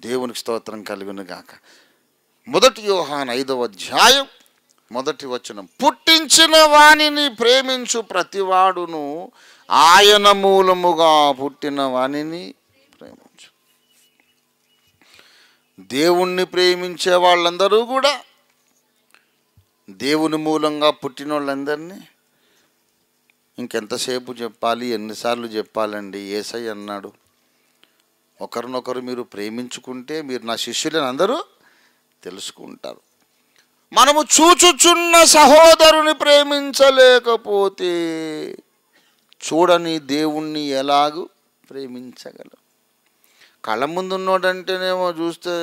దేవునికి స్తోత్రం కలుగును గాక. 1 యోహాను 5వ అధ్యాయం 1వ వచనం, పుట్టించిన వానిని ప్రేమించు ప్రతివాడును ఆయన మూలముగా పుట్టిన వానిని ప్రేమించు. దేవుణ్ణి ప్రేమించే వాళ్ళందరూ కూడా దేవుని మూలంగా పుట్టిన వాళ్ళందరినీ, ఇంకెంతసేపు చెప్పాలి, ఎన్నిసార్లు చెప్పాలండి? యేసయ్య అన్నాడు, ఒకరినొకరు మీరు ప్రేమించుకుంటే మీరు నా శిష్యులని అందరూ తెలుసుకుంటారు. మనము చూచుచున్న సహోదరుని ప్రేమించలేకపోతే చూడని దేవుణ్ణి ఎలాగూ ప్రేమించగలం? కళ్ళ ముందున్నోడంటేనేమో చూస్తే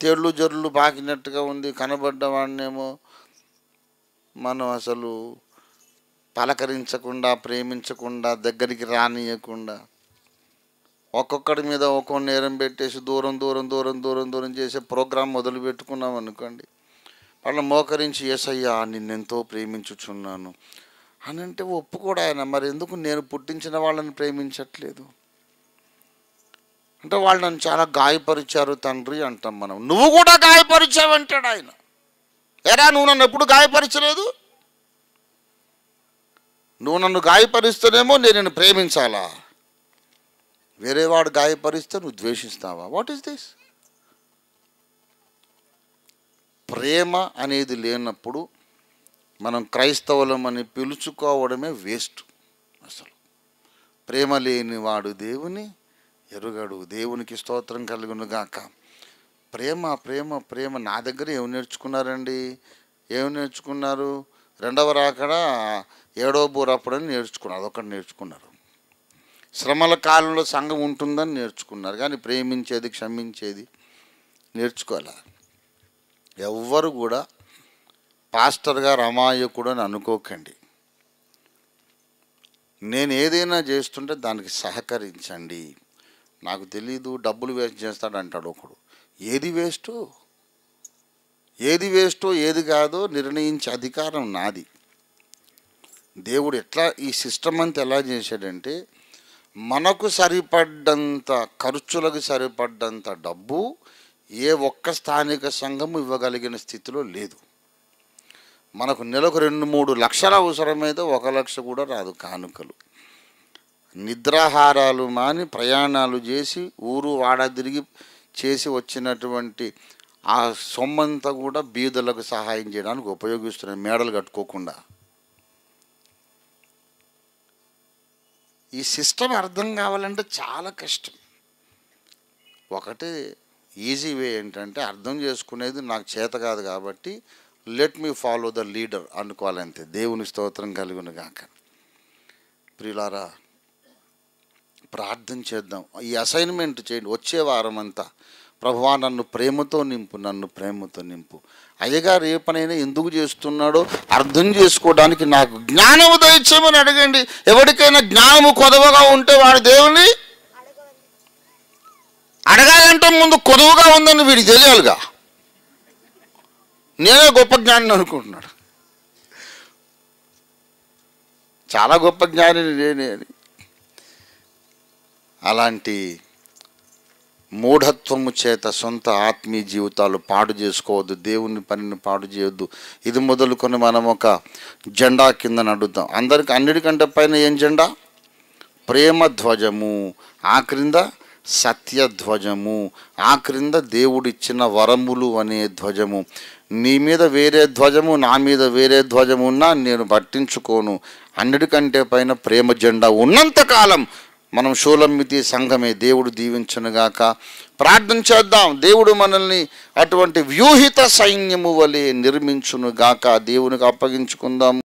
తేళ్ళు జర్లు పాకినట్టుగా ఉంది, కనబడ్డవాడినేమో మనం అసలు పలకరించకుండా, ప్రేమించకుండా, దగ్గరికి రానియకుండా, ఒక్కొక్కడి మీద ఒక్కో నేరం పెట్టేసి దూరం దూరం దూరం దూరం దూరం చేసే ప్రోగ్రాం మొదలు పెట్టుకున్నాం అనుకోండి. వాళ్ళ మోకరించి యేసయ్యా నిన్నెంతో ప్రేమించుచున్నాను అని అంటే ఒప్పుకోడు ఆయన. మరి ఎందుకు నేను పుట్టించిన వాళ్ళని ప్రేమించట్లేదు అంటే? వాళ్ళు నన్ను చాలా గాయపరిచారు తండ్రి అంటాం మనం. నువ్వు కూడా గాయపరిచావు అంటాడు ఆయన. ఎరా, నువ్వు నన్ను ఎప్పుడు గాయపరచలేదు? నువ్వు నన్ను గాయపరిస్తేనేమో నేను నిన్ను ప్రేమించాలా? వేరేవాడు గాయపరిస్తే నువ్వు ద్వేషిస్తావా? What is this? ప్రేమ అనేది లేనప్పుడు మనం క్రైస్తవులం అని పిలుచుకోవడమే వేస్ట్. అసలు ప్రేమ లేనివాడు దేవుని ఎరుగడు. దేవునికి స్తోత్రం కలుగును గాక. ప్రేమ ప్రేమ ప్రేమ. నా దగ్గర ఏమి నేర్చుకున్నారండి? ఏమి నేర్చుకున్నారు? 2వ రాకడ 7వ బూరప్పుడని నేర్చుకున్నారు. అదొకటి నేర్చుకున్నారు. శ్రమల కాలంలో సంఘం ఉంటుందని నేర్చుకున్నారు, కానీ ప్రేమించేది, క్షమించేది నేర్చుకోవాలి. ఎవ్వరు కూడా పాస్టర్ గారు అమాయకుడు అని అనుకోకండి. నేను ఏదైనా చేస్తుంటే దానికి సహకరించండి. నాకు తెలీదు, డబ్బులు వేస్ట్ చేస్తాడు అంటాడు ఒకడు. ఏది వేస్టు, ఏది వేస్టో ఏది కాదో నిర్ణయించే అధికారం నాది. దేవుడు ఎట్లా ఈ సిస్టమ్ అంతా ఎలా చేశాడంటే, మనకు సరిపడ్డంత ఖర్చులకు సరిపడ్డంత డబ్బు ఏ ఒక్క స్థానిక సంఘము ఇవ్వగలిగిన స్థితిలో లేదు. మనకు నెలకు 2-3 లక్షలు అవసరమైతే 1 లక్ష కూడా రాదు కానుకలు. నిద్రాహారాలు మాని ప్రయాణాలు చేసి ఊరు వాడ తిరిగి చేసి వచ్చినటువంటి ఆ సొమ్మంతా కూడా బీదలకు సహాయం చేయడానికి ఉపయోగిస్తున్నాయి, మేడలు కట్టుకోకుండా. ఈ సిస్టమ్ అర్థం కావాలంటే చాలా కష్టం. ఒకటి ఈజీ వే ఏంటంటే, అర్థం చేసుకునేది నాకు చేత కాదు కాబట్టి let me follow the leader అనుకోవాలంతే. దేవుని స్తోత్రం కలుగును గాక. ప్రియులారా, ప్రార్థన చేద్దాం. ఈ అసైన్మెంట్ చేయండి వచ్చే వారం అంతా. ప్రభువా నన్ను ప్రేమతో నింపు, నన్ను ప్రేమతో నింపు. అయ్యగారు ఏ పనైనా ఎందుకు చేస్తున్నాడో అర్థం చేసుకోవడానికి నాకు జ్ఞానము దయచేయమని అడగండి. ఎవరికైనా జ్ఞానము కొదవగా ఉంటే వాడు దేవుని అడగాలంటే ముందు కొదువుగా ఉందని వీడికి తెలియాలిగా. నేనే గొప్ప జ్ఞాని అనుకుంటున్నాడు, చాలా గొప్ప జ్ఞానిని నేనే అని. అలాంటి మూఢత్వము చేత సొంత ఆత్మీయ జీవితాలు పాడు చేసుకోవద్దు, దేవుని పనిని పాడు చేయొద్దు. ఇది మొదలుకొని మనం ఒక జెండా కింద నడుద్దాం. అందరికి అన్నిటికంటే పైన ఏం జెండా? ప్రేమ ధ్వజము, ఆ క్రింద సత్యధ్వజము, ఆ క్రింద దేవుడిచ్చిన వరములు అనే ధ్వజము. నీ మీద వేరే ధ్వజము, నా మీద వేరే ధ్వజము ఉన్నా నేను పట్టించుకోను. అన్నిటికంటే పైన ప్రేమ జెండా ఉన్నంతకాలం మనం షూలమ్మితి సంఘమే. దేవుడు దీవించునుగాక. ప్రార్థన చేద్దాం. దేవుడు మనల్ని అటువంటి వ్యూహిత సైన్యము వలె నిర్మించునుగాక. దేవునికి అప్పగించుకుందాం.